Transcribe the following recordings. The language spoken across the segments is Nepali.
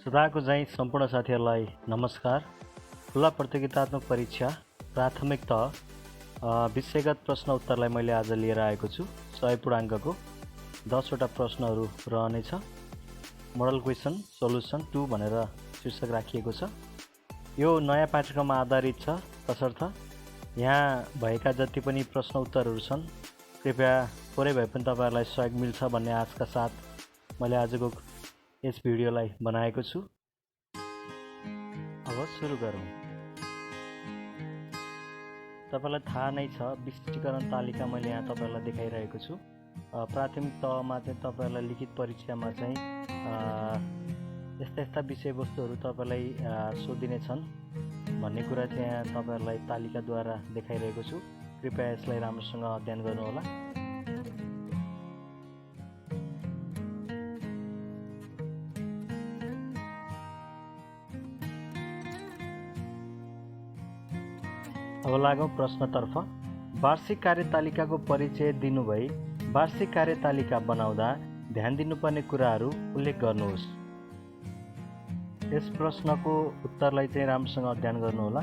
सदाको चाहिँ सम्पूर्ण साथीहरूलाई नमस्कार। खुला प्रतियोगितात्मक परीक्षा प्राथमिक तह विषयगत प्रश्न उत्तरलाई मैले आज लिएर आएको छु। 100 पूर्णाङ्कको 10वटा प्रश्नहरू रहनेछ। मोडल क्वेसन सोलुसन 2 भनेर शीर्षक राखिएको छ। यो नयाँ पाठ्यक्रममा आधारित छ, तसर्थ यहाँ भएका जति पनि प्रश्न उत्तरहरू छन् कृपया थोरै भए पनि तपाईहरुलाई सहयोग मिल्छ भन्ने आशका साथ मैले आजको यस भिडियोलाई बनाएको छु। अब सुरु गरौँ। तपाईलाई थाहा नै छ, विशिष्टीकरण तालिका मैले यहाँ तपाईलाई देखाइरहेको छु। प्राथमिक तहमा चाहिँ तपाईलाई लिखित परीक्षामा चाहिँ यस्ता विषयवस्तुहरू तपाईलाई सोधिने छन् भन्ने कुरा चाहिँ यहाँ तपाईहरुलाई तालिकाद्वारा देखाइरहेको छु। कृपया यसलाई राम्रोसँग अध्ययन गर्नुहोला। अब लागौं प्रश्नतर्फ। वार्षिक कार्यतालिकाको परिचय दिनुभई वार्षिक कार्यतालिका बनाउँदा ध्यान दिनुपर्ने कुराहरू उल्लेख गर्नुहोस्। यस प्रश्नको उत्तरलाई चाहिँ राम्रोसँग अध्ययन गर्नुहोला।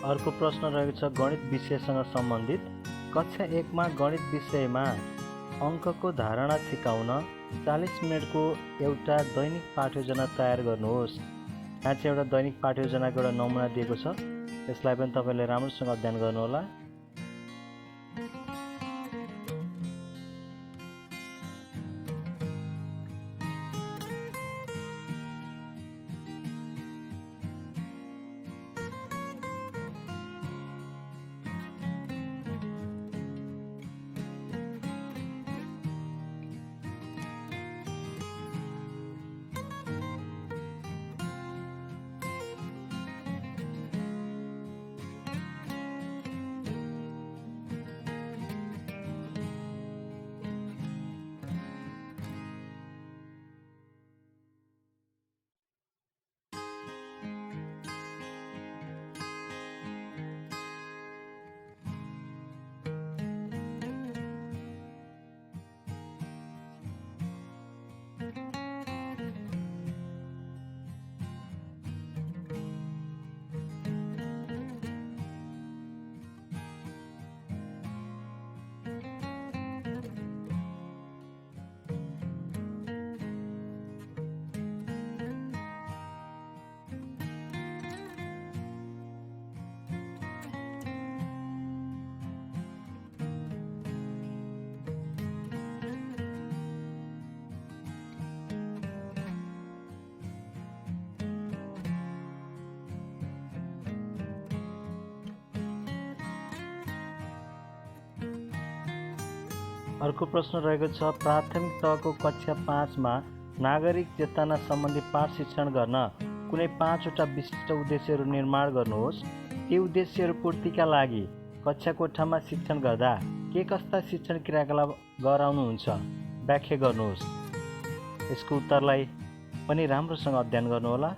अर्को प्रश्न रहेको छ गणित विषयसँग सम्बन्धित। कक्षा 1 मा गणित विषयमा अङ्कको धारणा सिकाउन 40 मिनेटको एउटा दैनिक पाठयोजना तयार गर्नुहोस्। यहाँ चाहिँ एउटा दैनिक पाठयोजनाको एउटा नमुना दिएको छ। यसलाई पनि तपाईले राम्रोसँग अध्ययन गर्नुहोला। अर्को प्रश्न रहेको छ, प्राथमिक तहको कक्षा 5मा नागरिक चेतना सम्बन्धी पाठ शिक्षण गर्न कुनै 5वटा विशिष्ट उद्देश्यहरू निर्माण गर्नुहोस्। ती उद्देश्यहरू पूर्तिका लागि कक्षा कोठामा शिक्षण गर्दा के कस्ता शिक्षण क्रियाकलाप गराउनुहुन्छ, व्याख्या गर्नुहोस्। यसको उत्तरलाई पनि राम्रोसँग अध्ययन गर्नुहोला।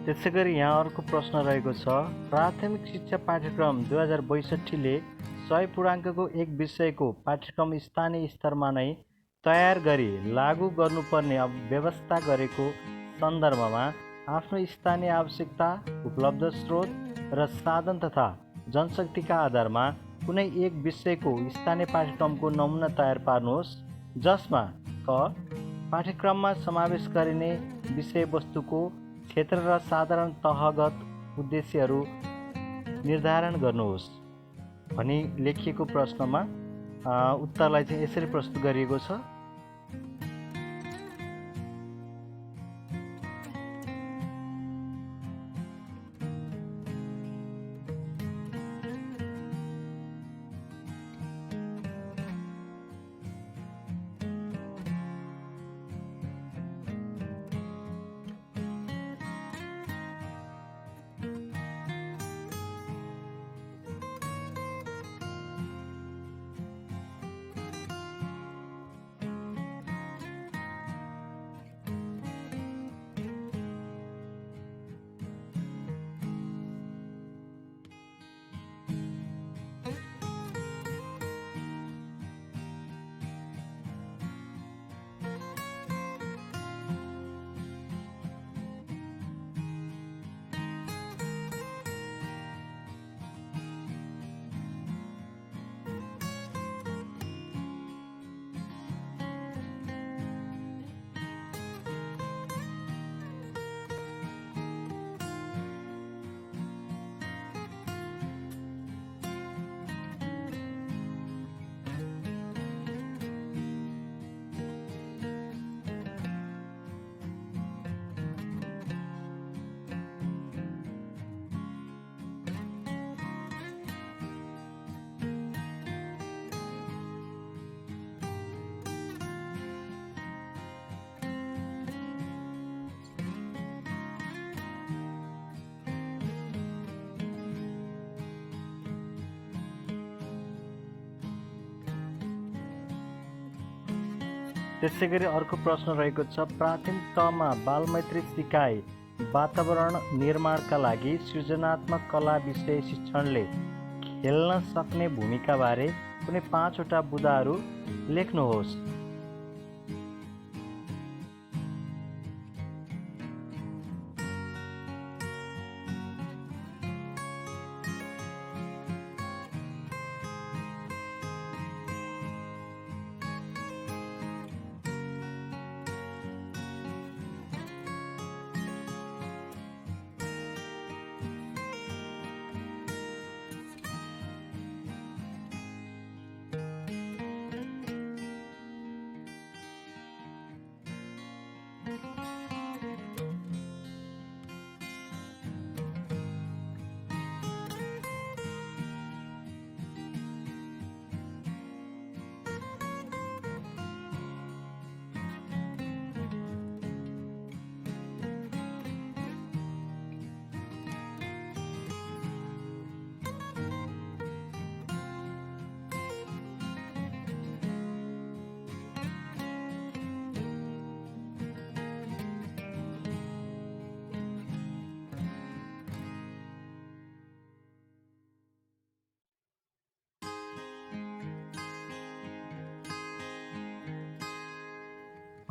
त्यसै गरी यहाँ अर्को प्रश्न रहेको छ, प्राथमिक शिक्षा पाठ्यक्रम 2062ले 100 पूर्णाङ्कको एक विषयको पाठ्यक्रम स्थानीय स्तरमा नै तयार गरी लागू गर्नुपर्ने व्यवस्था गरेको सन्दर्भमा आफ्नो स्थानीय आवश्यकता, उपलब्ध स्रोत र साधन तथा जनशक्तिका आधारमा कुनै एक विषयको स्थानीय पाठ्यक्रमको नमुना तयार पार्नुहोस्, जसमा क पाठ्यक्रममा समावेश गरिने विषयवस्तुको क्षेत्र र साधारण तहगत उद्देश्यहरू निर्धारण गर्नुहोस् भनी लेखिएको प्रश्नमा उत्तरलाई चाहिँ यसरी प्रस्तुत गरिएको छ। त्यसै गरी अर्को प्रश्न रहेको छ, प्राथमिक तहमा बालमैत्री सिकाइ वातावरण निर्माणका लागि सृजनात्मक कला विषय शिक्षणले खेल्न सक्ने भूमिकाबारे कुनै 5 वटा बुँदाहरू लेख्नुहोस्।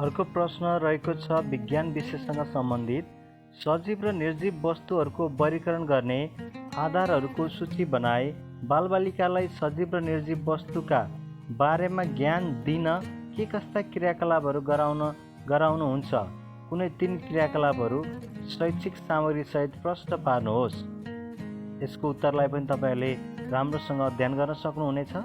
अर्को प्रश्न रहेको छ, विज्ञान विषयसँग सम्बन्धित सजीव र निर्जीव वस्तुहरूको वर्गीकरण गर्ने आधारहरूको सूची बनाए। बालबालिकालाई सजीव र निर्जीव वस्तुका बारेमा ज्ञान दिन के कस्ता क्रियाकलापहरू गराउनुहुन्छ? कुनै 3 क्रियाकलापहरू शैक्षिक सामग्रीसहित प्रश्न पार्नुहोस्। यसको उत्तरलाई पनि तपाईँहरूले राम्रोसँग अध्ययन गर्न सक्नुहुनेछ।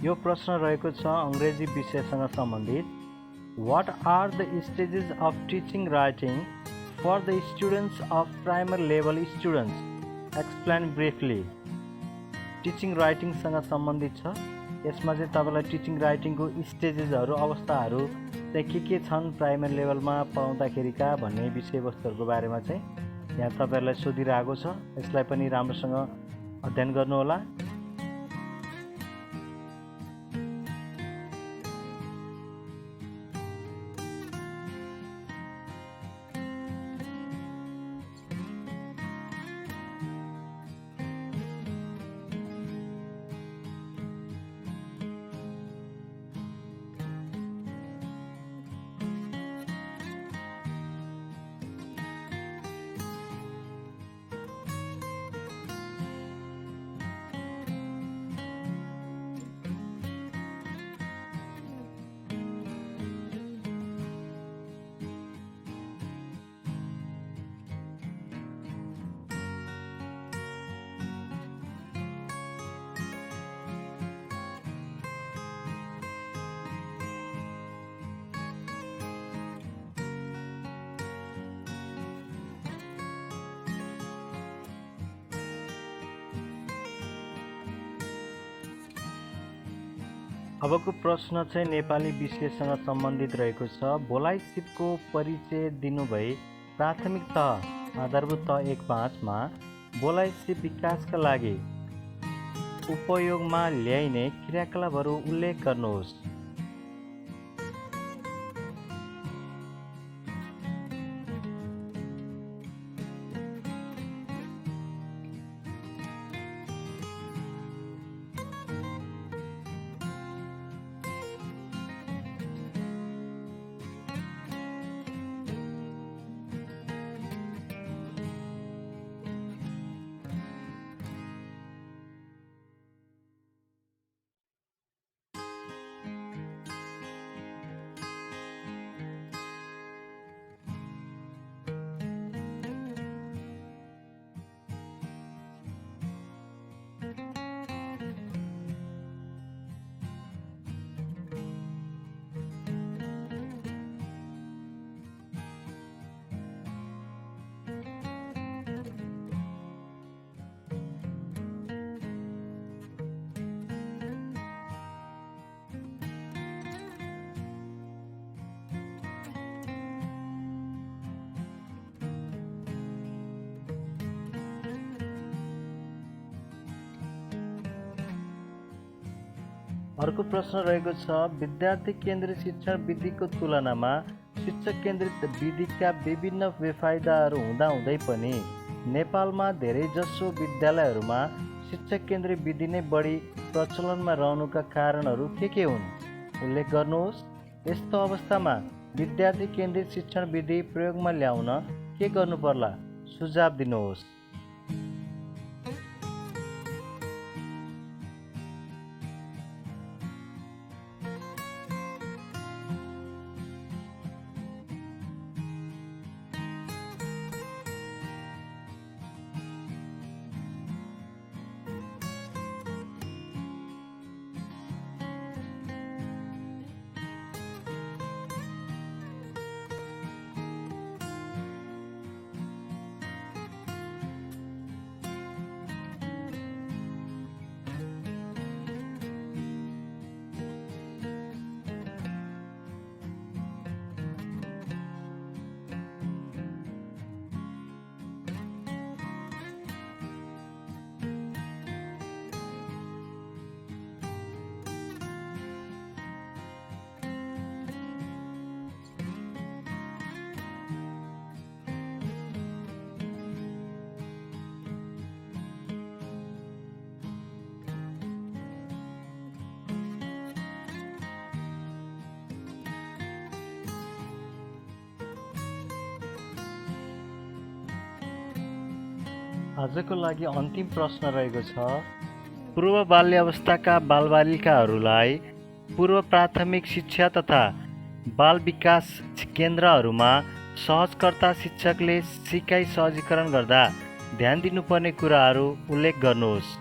यो प्रश्न रहेको छ अङ्ग्रेजी विषयसँग सम्बन्धित। What are the stages of teaching writing for the students of primary level students? Explain briefly. Teaching राइटिङसँग सम्बन्धित छ। यसमा चाहिँ तपाईँलाई टिचिङ राइटिङको स्टेजेसहरू, अवस्थाहरू चाहिँ के छन् प्राइमरी लेभलमा पढाउँदाखेरिका भन्ने विषयवस्तुहरूको बारेमा चाहिँ यहाँ तपाईँहरूलाई सोधिरहेको छ। यसलाई पनि राम्रोसँग अध्ययन गर्नुहोला। अबको प्रश्न चाहिँ नेपाली विषयसँग सम्बन्धित रहेको छ। बोलाइ सिपको परिचय दिनुभए प्राथमिक तह आधारभूत तह 1.5 मा बोलाइ सिप विकासका लागि उपयोगमा ल्याइने क्रियाकलापहरू उल्लेख गर्नुहोस्। अर्को प्रश्न रहेको छ, विद्यार्थी केन्द्रित शिक्षण विधिको तुलनामा शिक्षक केन्द्रित विधिका विभिन्न बेफाइदाहरू हुँदाहुँदै पनि नेपालमा धेरैजसो विद्यालयहरूमा शिक्षक केन्द्रित विधि नै बढी प्रचलनमा रहनुका कारणहरू के हुन्? उल्लेख गर्नुहोस्। यस्तो अवस्थामा विद्यार्थी केन्द्रित शिक्षण विधि प्रयोगमा ल्याउन के गर्नु पर्ला? सुझाव दिनुहोस्। आजको लागि अन्तिम प्रश्न रहेको छ, पूर्व बाल्यावस्थाका बालबालिकाहरूलाई पूर्व प्राथमिक शिक्षा तथा बाल विकास केन्द्रहरूमा सहजकर्ता शिक्षकले सिकाइ सहजीकरण गर्दा ध्यान दिनुपर्ने कुराहरू उल्लेख गर्नुहोस्।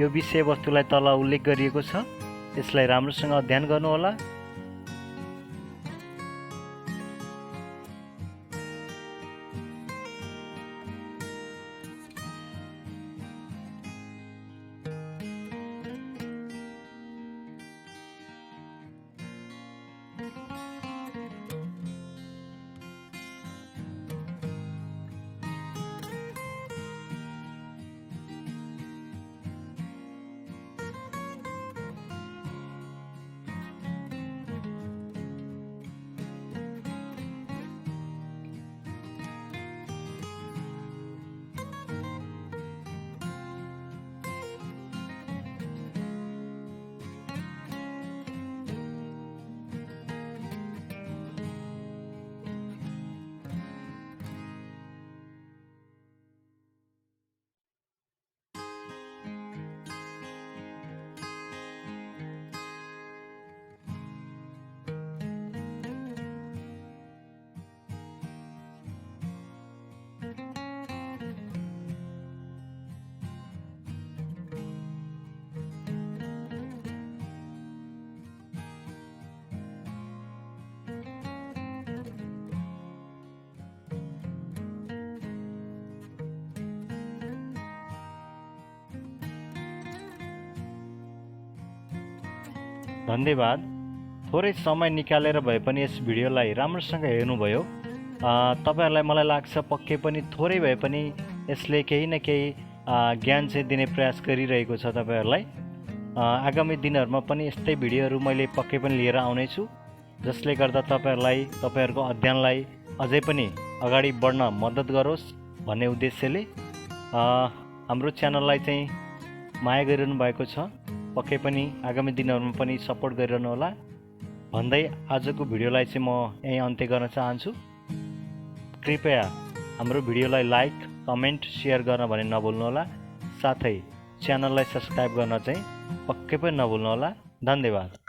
यो विषयवस्तुलाई तल उल्लेख गरिएको छ, यसलाई राम्रोसँग अध्ययन गर्नुहोला। धन्यवाद। थोरै समय निकालेर भए पनि यस भिडियोलाई राम्रोसँग हेर्नुभयो। तपाईहरुलाई मलाई लाग्छ पक्कै पनि थोरै भए पनि यसले केही न केही ज्ञान चाहिँ दिने प्रयास गरिरहेको छ तपाईहरुलाई। आगामी दिनहरुमा पनि यस्तै भिडियोहरु मैले पक्कै पनि लिएर आउने छु, जसले गर्दा तपाईहरुलाई तपाईहरुको अध्ययनलाई अझै पनि अगाडि बढ्न मद्दत गरोस् भन्ने उद्देश्यले हाम्रो च्यानललाई चाहिँ माया गरिरहनु भएको छ। पक्कै पनि आगामी दिनहरुमा पनि सपोर्ट गरिरहनु होला भन्दै आजको भिडियोलाई चाहिँ म यही अन्त्य गर्न चाहन्छु। कृपया हाम्रो भिडियोलाई लाइक, कमेन्ट, शेयर गर्न भने नभुल्नु होला। साथै च्यानललाई सब्स्क्राइब गर्न चाहिँ पक्कै पनि नभुल्नु होला। धन्यवाद।